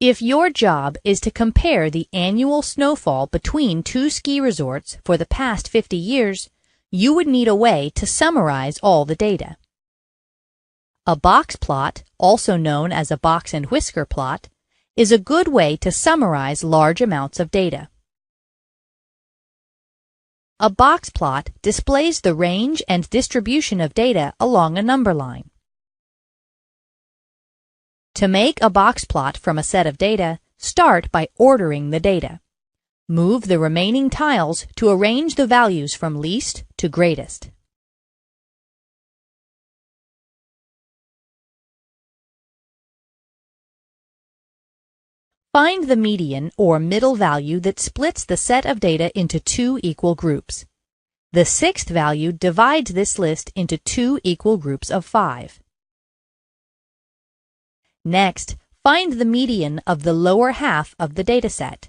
If your job is to compare the annual snowfall between two ski resorts for the past 50 years, you would need a way to summarize all the data. A box plot, also known as a box and whisker plot, is a good way to summarize large amounts of data. A box plot displays the range and distribution of data along a number line. To make a box plot from a set of data, start by ordering the data. Move the remaining tiles to arrange the values from least to greatest. Find the median or middle value that splits the set of data into two equal groups. The sixth value divides this list into two equal groups of 5. Next, find the median of the lower half of the dataset.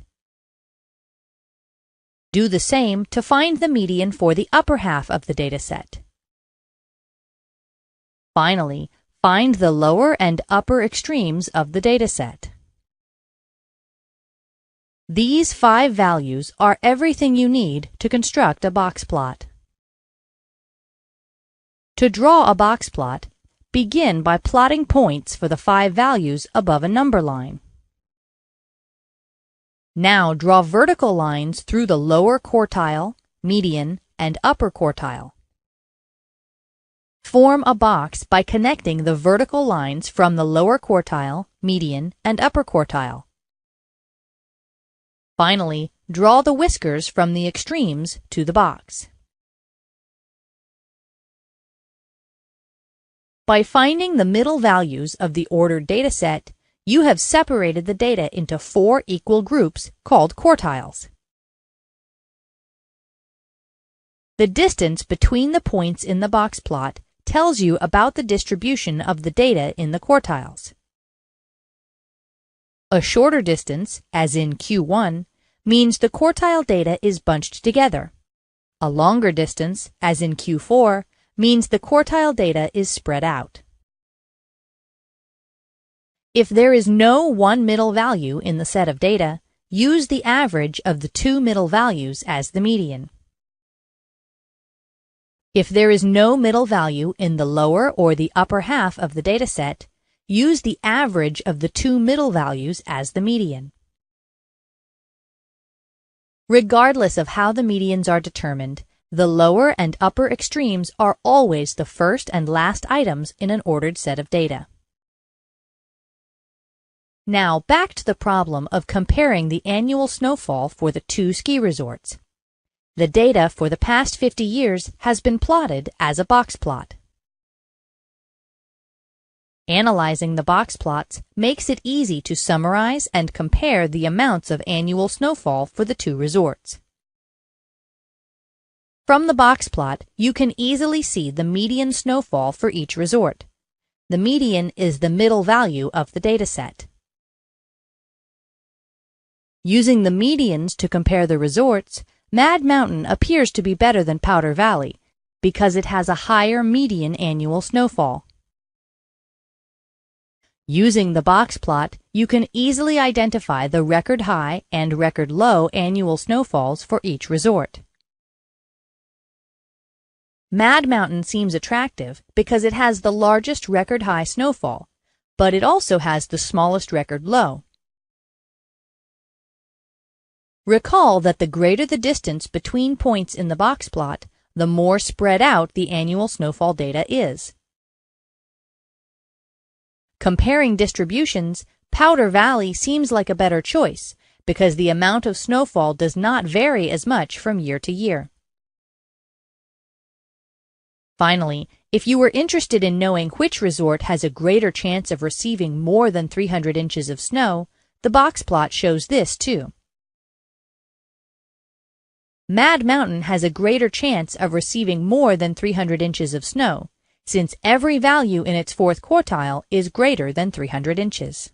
Do the same to find the median for the upper half of the dataset. Finally, find the lower and upper extremes of the dataset. These 5 values are everything you need to construct a box plot. To draw a box plot, begin by plotting points for the 5 values above a number line. Now draw vertical lines through the lower quartile, median, and upper quartile. Form a box by connecting the vertical lines from the lower quartile, median, and upper quartile. Finally, draw the whiskers from the extremes to the box. By finding the middle values of the ordered dataset, you have separated the data into 4 equal groups called quartiles. The distance between the points in the box plot tells you about the distribution of the data in the quartiles. A shorter distance, as in Q1, means the quartile data is bunched together. A longer distance, as in Q4, means the quartile data is spread out. If there is no one middle value in the set of data, use the average of the 2 middle values as the median. If there is no middle value in the lower or the upper half of the dataset, use the average of the 2 middle values as the median. Regardless of how the medians are determined, the lower and upper extremes are always the first and last items in an ordered set of data. Now back to the problem of comparing the annual snowfall for the 2 ski resorts. The data for the past 50 years has been plotted as a box plot. Analyzing the box plots makes it easy to summarize and compare the amounts of annual snowfall for the 2 resorts. From the box plot, you can easily see the median snowfall for each resort. The median is the middle value of the dataset. Using the medians to compare the resorts, Mad Mountain appears to be better than Powder Valley because it has a higher median annual snowfall. Using the box plot, you can easily identify the record high and record low annual snowfalls for each resort. Mad Mountain seems attractive because it has the largest record high snowfall, but it also has the smallest record low. Recall that the greater the distance between points in the box plot, the more spread out the annual snowfall data is. Comparing distributions, Powder Valley seems like a better choice because the amount of snowfall does not vary as much from year to year. Finally, if you were interested in knowing which resort has a greater chance of receiving more than 300 inches of snow, the box plot shows this too. Mad Mountain has a greater chance of receiving more than 300 inches of snow, since every value in its 4th quartile is greater than 300 inches.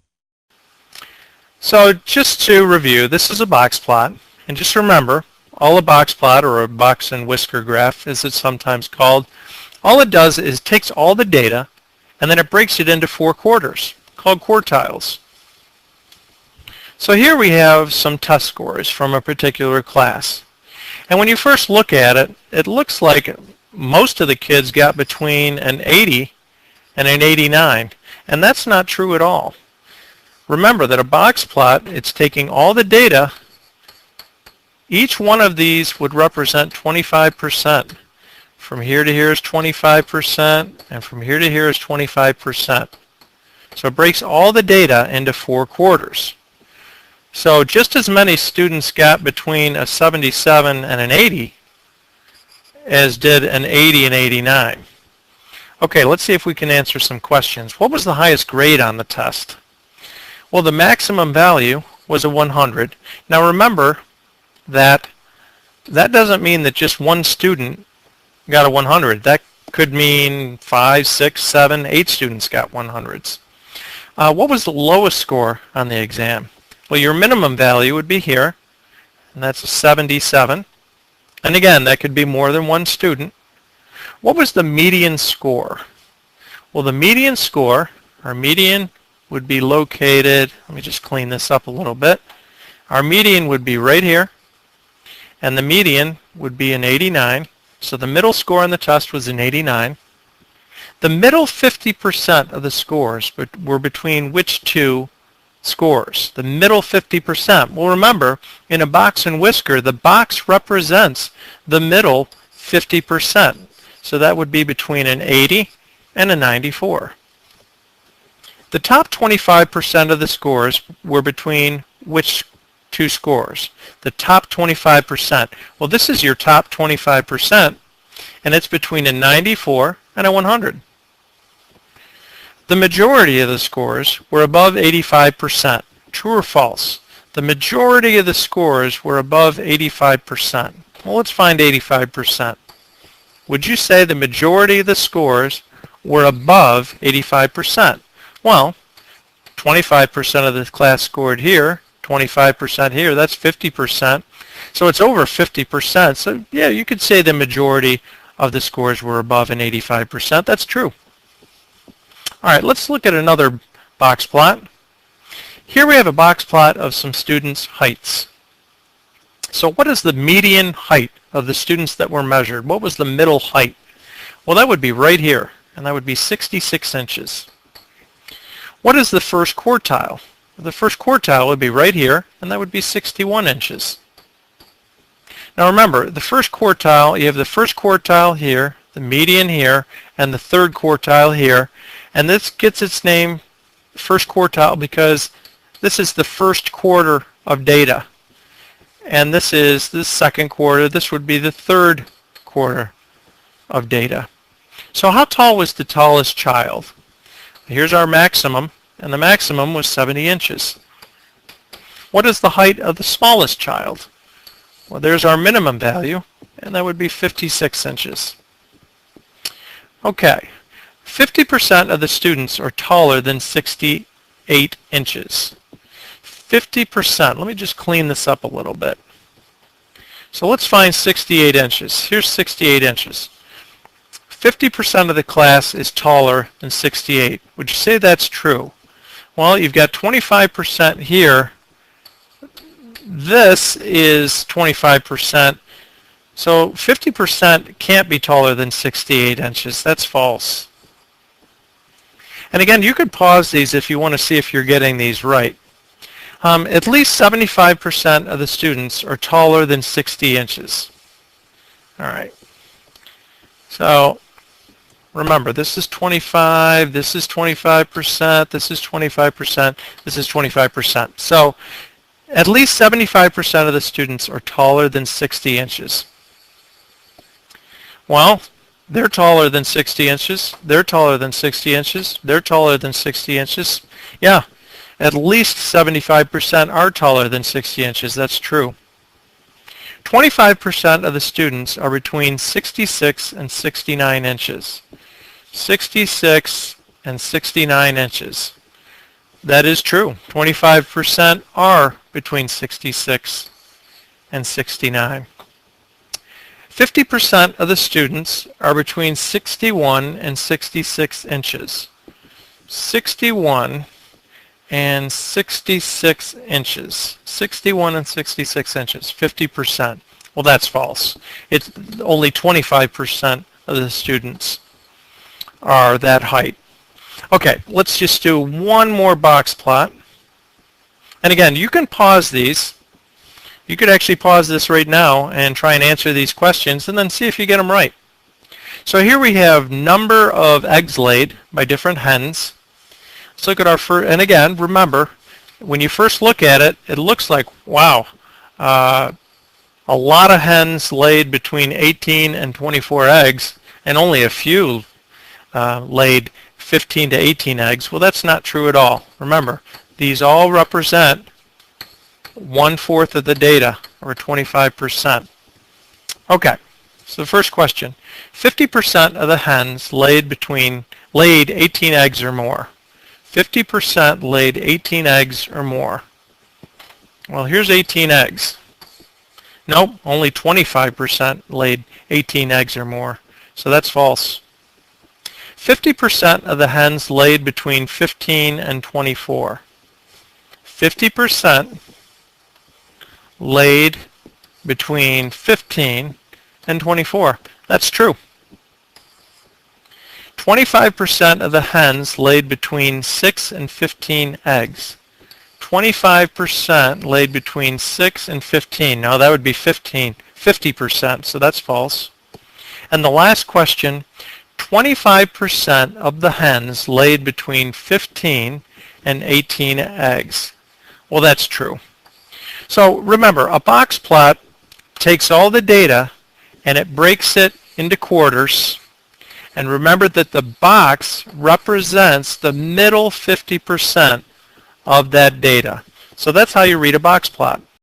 So just to review, this is a box plot, and just remember, all a box plot, or a box and whisker graph as it's sometimes called, all it does is takes all the data and then it breaks it into 4 quarters called quartiles. So here we have some test scores from a particular class. And when you first look at it, it looks like most of the kids got between an 80 and an 89. And that's not true at all. Remember that a box plot, it's taking all the data. Each one of these would represent 25%. From here to here is 25%, and from here to here is 25%. So it breaks all the data into 4 quarters. So just as many students got between a 77 and an 80 as did an 80 and 89. Okay, let's see if we can answer some questions. What was the highest grade on the test? Well, the maximum value was a 100. Now remember that doesn't mean that just one student got a 100. That could mean 5, 6, 7, 8 students got 100s. What was the lowest score on the exam? Well, your minimum value would be here, and that's a 77. And again, that could be more than one student. What was the median score? Well, the median score, our median would be located, let me just clean this up a little bit. Our median would be right here, and the median would be an 89. So the middle score on the test was an 89. The middle 50% of the scores were between which two scores? The middle 50%. Well, remember, in a box and whisker, the box represents the middle 50%. So that would be between an 80 and a 94. The top 25% of the scores were between which two scores? The top 25%. Well, this is your top 25%, and it's between a 94 and a 100. The majority of the scores were above 85%. True or false? The majority of the scores were above 85%. Well, let's find 85%. Would you say the majority of the scores were above 85%? Well, 25% of the class scored here, 25% here, that's 50%. So it's over 50%. So yeah, you could say the majority of the scores were above an 85%. That's true. All right, let's look at another box plot. Here we have a box plot of some students' heights. So what is the median height of the students that were measured? What was the middle height? Well, that would be right here, and that would be 66 inches. What is the first quartile? The first quartile would be right here, and that would be 61 inches. Now remember, the first quartile, you have the first quartile here, the median here, and the third quartile here. And this gets its name, first quartile, because this is the first quarter of data. And this is the second quarter. This would be the third quarter of data. So how tall was the tallest child? Here's our maximum, and the maximum was 70 inches. What is the height of the smallest child? Well, there's our minimum value, and that would be 56 inches. Okay, 50% of the students are taller than 68 inches. 50%. Let me just clean this up a little bit. So let's find 68 inches. Here's 68 inches. 50% of the class is taller than 68. Would you say that's true? Well, you've got 25% here. This is 25%. So 50% can't be taller than 68 inches. That's false. And again, you could pause these if you want to see if you're getting these right. At least 75% of the students are taller than 60 inches. All right. So remember, this is 25, this is 25%, this is 25%, this is 25%. So at least 75% of the students are taller than 60 inches. Well, they're taller than 60 inches, they're taller than 60 inches, they're taller than 60 inches. Yeah, at least 75% are taller than 60 inches, that's true. 25% of the students are between 66 and 69 inches. 66 and 69 inches. That is true. 25% are between 66 and 69. 50% of the students are between 61 and 66 inches. 61 and 66 inches. 61 and 66 inches, 50%. Well, that's false. It's only 25% of the students are that height. Okay, let's just do one more box plot. And again, you can pause these. You could actually pause this right now and try and answer these questions and then see if you get them right. So here we have number of eggs laid by different hens. Let's look at our first, and again, remember, when you first look at it, it looks like, wow, a lot of hens laid between 18 and 24 eggs, and only a few laid 15 to 18 eggs. Well, that's not true at all. Remember, these all represent 1/4 of the data, or 25%. Okay, so the first question, 50% of the hens laid 18 eggs or more. 50% laid 18 eggs or more. Well, here's 18 eggs. Nope, only 25% laid 18 eggs or more. So that's false. 50% of the hens laid between 15 and 24. 50% laid between 15 and 24. That's true. 25% of the hens laid between 6 and 15 eggs. 25% laid between 6 and 15. Now that would be 50%, so that's false. And the last question, 25% of the hens laid between 15 and 18 eggs. Well, that's true. So remember, a box plot takes all the data and it breaks it into quarters. And remember that the box represents the middle 50% of that data. So that's how you read a box plot.